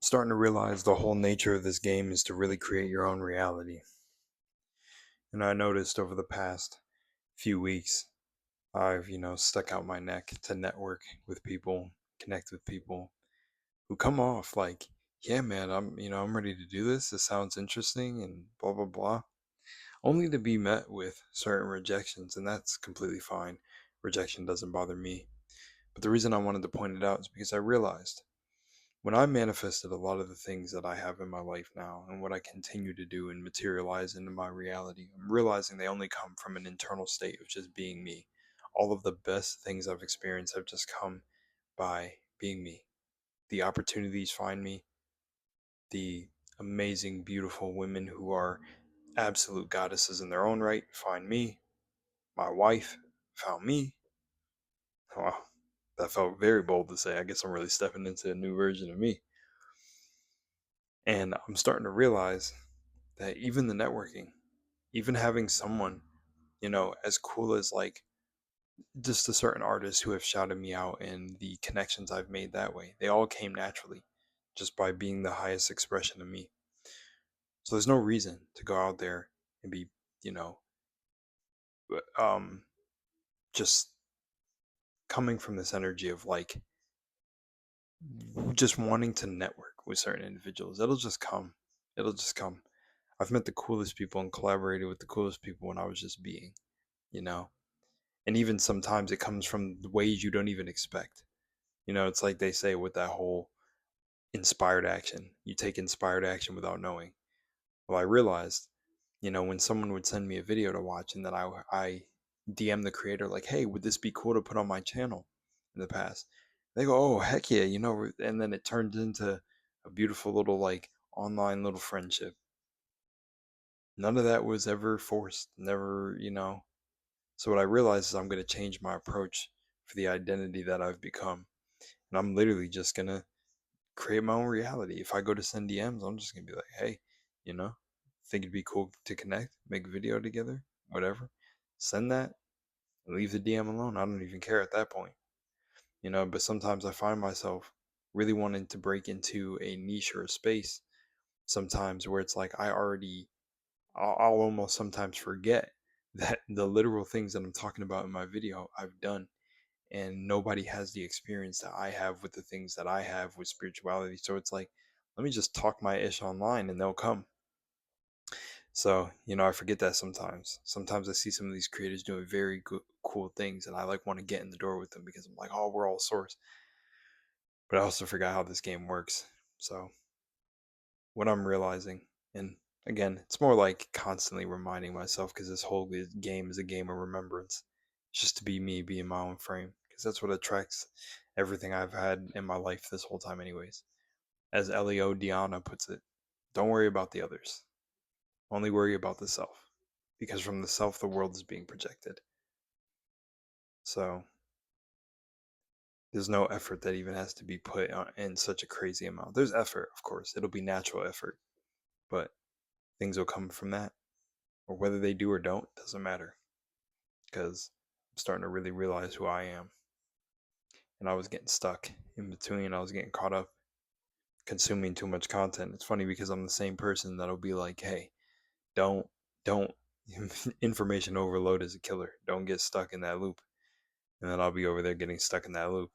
Starting to realize the whole nature of this game is to really create your own reality. And I noticed over the past few weeks, I've, stuck out my neck to network with people, connect with people who come off like, yeah, man, I'm ready to do this. This sounds interesting and blah, blah, blah. Only to be met with certain rejections. And that's completely fine. Rejection doesn't bother me. But the reason I wanted to point it out is because I realized when I manifested a lot of the things that I have in my life now and what I continue to do and materialize into my reality, I'm realizing they only come from an internal state of just being me. All of the best things I've experienced have just come by being me. The opportunities find me, the amazing, beautiful women who are absolute goddesses in their own right find me. My wife found me. Wow, that felt very bold to say. I guess I'm really stepping into a new version of me. And I'm starting to realize that even the networking, even having someone, as cool as like just a certain artists who have shouted me out and the connections I've made that way, they all came naturally just by being the highest expression of me. So there's no reason to go out there and be, you know, um, just coming from this energy of like just wanting to network with certain individuals. It'll just come. It'll just come. I've met the coolest people and collaborated with the coolest people when I was just being, you know? And even sometimes it comes from the ways you don't even expect. It's like they say with that whole inspired action. You take inspired action without knowing. Well, I realized, when someone would send me a video to watch and then I DM the creator like, "Hey, would this be cool to put on my channel?" In the past, they go, "Oh, heck yeah," and then it turned into a beautiful little like online little friendship. None of that was ever forced. Never. So what I realized is I'm going to change my approach for the identity that I've become. And I'm literally just going to create my own reality. If I go to send DMs, I'm just going to be like, hey, you know, think it'd be cool to connect, make a video together, whatever. Send that, leave the DM alone. I don't even care at that point. But sometimes I find myself really wanting to break into a niche or a space sometimes where it's like I'll almost sometimes forget that the literal things that I'm talking about in my video I've done, and nobody has the experience that I have with the things that I have with spirituality. So it's like, let me just talk my ish online and they'll come. So, I forget that sometimes. Sometimes I see some of these creators doing very good, cool things, and I like want to get in the door with them because I'm like, oh, we're all source. But I also forgot how this game works. So, what I'm realizing, and again, it's more like constantly reminding myself because this whole game is a game of remembrance. It's just to be me, be in my own frame, because that's what attracts everything I've had in my life this whole time, anyways. As Leo Diana puts it, don't worry about the others, only worry about the self, because from the self, the world is being projected. So there's no effort that even has to be put in such a crazy amount. There's effort, of course, it'll be natural effort, but things will come from that. Or whether they do or don't, doesn't matter. Because I'm starting to really realize who I am. And I was getting stuck in between. I was getting caught up consuming too much content. It's funny because I'm the same person that'll be like, hey, don't, information overload is a killer. Don't get stuck in that loop. And then I'll be over there getting stuck in that loop.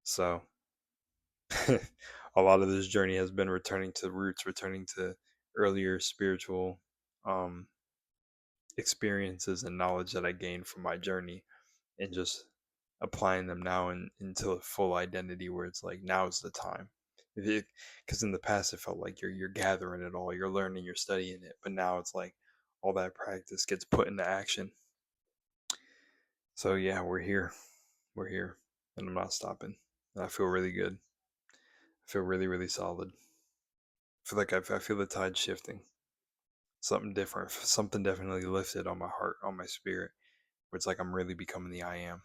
So a lot of this journey has been returning to roots, returning to earlier spiritual um, experiences and knowledge that I gained from my journey, and just applying them now into a full identity where it's like now is the time. Because in the past it felt like you're gathering it all, you're learning, you're studying it, but now it's like all that practice gets put into action. So yeah, we're here, and I'm not stopping. And I feel really good. I feel really, really solid. I feel like I feel the tide shifting. Something different, something definitely lifted on my heart, on my spirit, where it's like I'm really becoming the I am.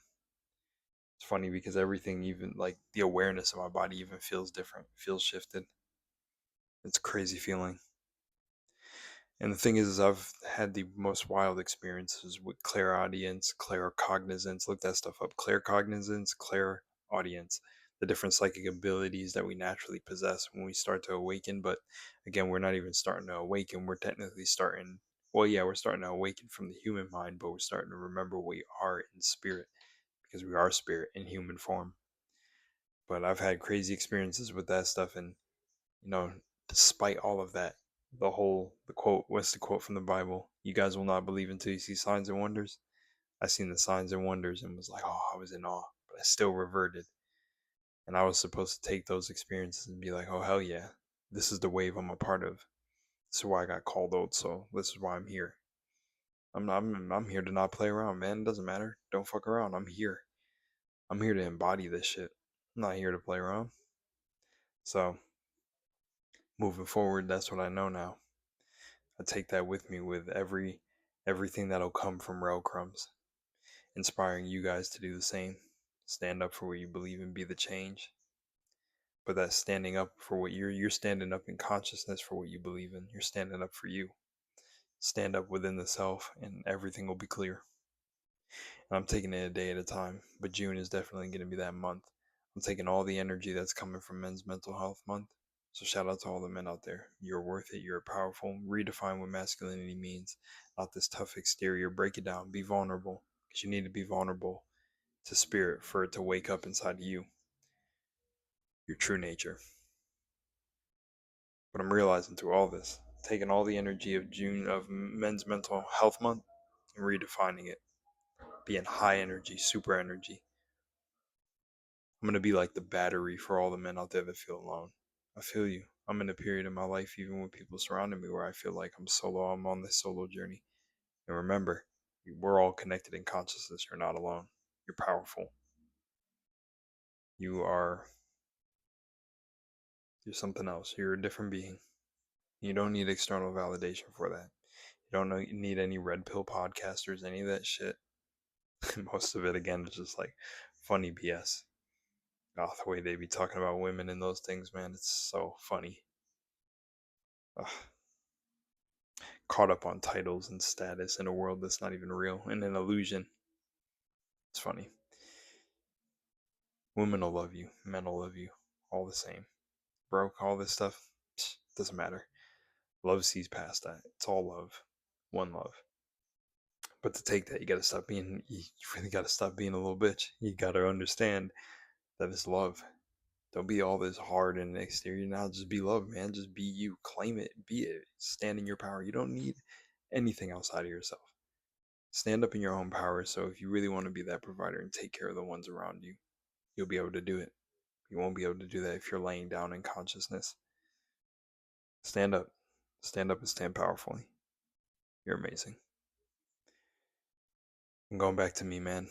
It's funny because everything, even like the awareness of my body, even feels different, feels shifted. It's a crazy feeling. And the thing is I've had the most wild experiences with clairaudience, claircognizance. Look that stuff up. Claircognizance, clairaudience. the different psychic abilities that we naturally possess when we start to awaken. But again, we're not even starting to awaken. We're technically starting, well, yeah, we're starting to awaken from the human mind, but we're starting to remember what we are in spirit, because we are spirit in human form. But I've had crazy experiences with that stuff. And, you know, despite all of that, the quote, what's the quote from the Bible? You guys will not believe until you see signs and wonders. I seen the signs and wonders and was like, oh, I was in awe, but I still reverted. And I was supposed to take those experiences and be like, oh, hell yeah, this is the wave I'm a part of. This is why I got called old soul. This is why I'm here. I'm here to not play around, man. It doesn't matter. Don't fuck around. I'm here. I'm here to embody this shit. I'm not here to play around. So moving forward, that's what I know now. I take that with me with everything that'll come from Rellcrumbs, inspiring you guys to do the same. Stand up for what you believe in, be the change. But that's standing up for what you're standing up in consciousness for what you believe in. You're standing up for you. Stand up within the self and everything will be clear. And I'm taking it a day at a time, but June is definitely going to be that month. I'm taking all the energy that's coming from Men's Mental Health Month. So shout out to all the men out there. You're worth it. You're powerful. Redefine what masculinity means. Not this tough exterior. Break it down. Be vulnerable, because you need to be vulnerable to spirit for it to wake up inside of you, your true nature. But I'm realizing through all this, taking all the energy of June, of Men's Mental Health Month, and redefining it, being high energy, super energy. I'm gonna be like the battery for all the men out there that feel alone. I feel you. I'm in a period in my life, even with people surrounding me, where I feel like I'm solo. I'm on this solo journey. And remember, we're all connected in consciousness. You're not alone. You're powerful. You are. You're something else. You're a different being. You don't need external validation for that. You don't need any red pill podcasters, any of that shit. Most of it, again, is just like funny BS. Oh, the way they be talking about women and those things, man, it's so funny. Ugh. Caught up on titles and status in a world that's not even real, and an illusion. It's funny. Women will love you, men will love you, all the same. Broke, all this stuff, doesn't matter. Love sees past that. It's all love. One love. But to take that, you really gotta stop being a little bitch. You gotta understand that it's love. Don't be all this hard in the exterior now. Just be love, man. Just be you. Claim it. Be it. Stand in your power. You don't need anything outside of yourself. Stand up in your own power. So if you really want to be that provider and take care of the ones around you, you'll be able to do it. You won't be able to do that if you're laying down in consciousness. Stand up. Stand up and stand powerfully. You're amazing. And going back to me, man,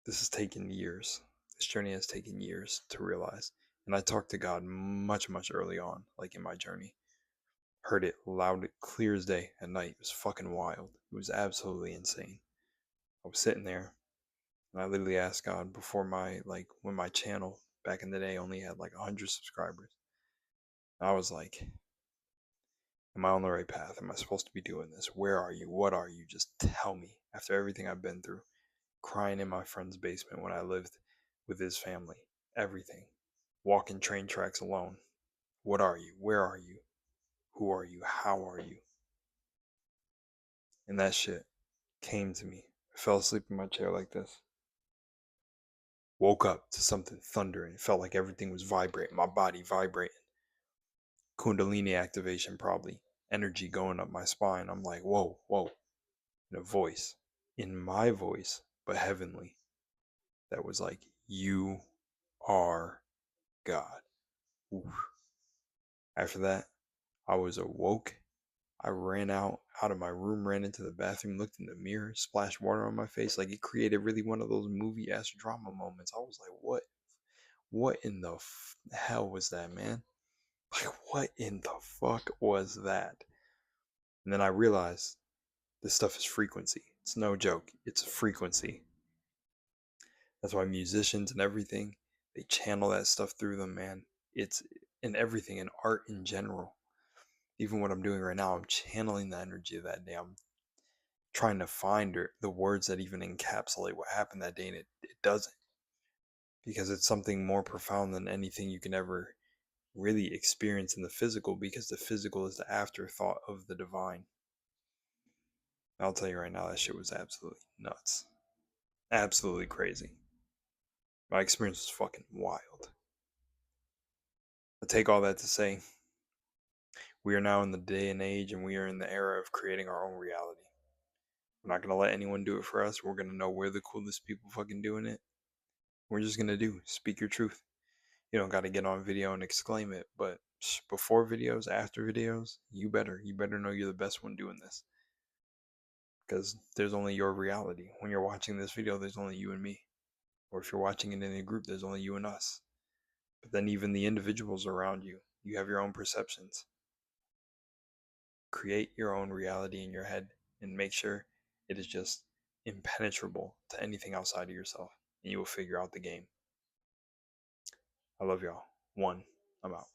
this has taken years. This journey has taken years to realize. And I talked to God much, much early on, like in my journey. Heard it loud, clear as day at night. It was fucking wild. It was absolutely insane. I was sitting there and I literally asked God before when my channel back in the day only had like 100 subscribers. And I was like, am I on the right path? Am I supposed to be doing this? Where are you? What are you? Just tell me. After everything I've been through, crying in my friend's basement when I lived with his family, everything, walking train tracks alone. What are you? Where are you? Who are you? How are you? And that shit came to me. I fell asleep in my chair like this. Woke up to something thundering. It felt like everything was vibrating, my body vibrating. Kundalini activation, probably. Energy going up my spine. I'm like, whoa, whoa. In a voice, in my voice, but heavenly, that was like, you are God. Oof. After that, I was awoke. I ran out of my room, ran into the bathroom, looked in the mirror, splashed water on my face. Like, it created really one of those movie ass drama moments. I was like, what in the hell was that, man? Like, what in the fuck was that? And then I realized this stuff is frequency. It's no joke. It's a frequency. That's why musicians and everything, they channel that stuff through them, man. It's in everything, in art in general. Even what I'm doing right now, I'm channeling the energy of that day. I'm trying to find the words that even encapsulate what happened that day, and it doesn't. because it's something more profound than anything you can ever really experience in the physical, because the physical is the afterthought of the divine. I'll tell you right now, that shit was absolutely nuts. Absolutely crazy. My experience was fucking wild. I take all that to say, we are now in the day and age, and we are in the era of creating our own reality. We're not gonna let anyone do it for us. We're gonna know we're the coolest people fucking doing it. We're just gonna speak your truth. You don't gotta get on video and exclaim it, but before videos, after videos, you better know you're the best one doing this. Because there's only your reality. When you're watching this video, there's only you and me. Or if you're watching it in a group, there's only you and us. But then even the individuals around you, you have your own perceptions. Create your own reality in your head and make sure it is just impenetrable to anything outside of yourself, and you will figure out the game. I love y'all. One, I'm out.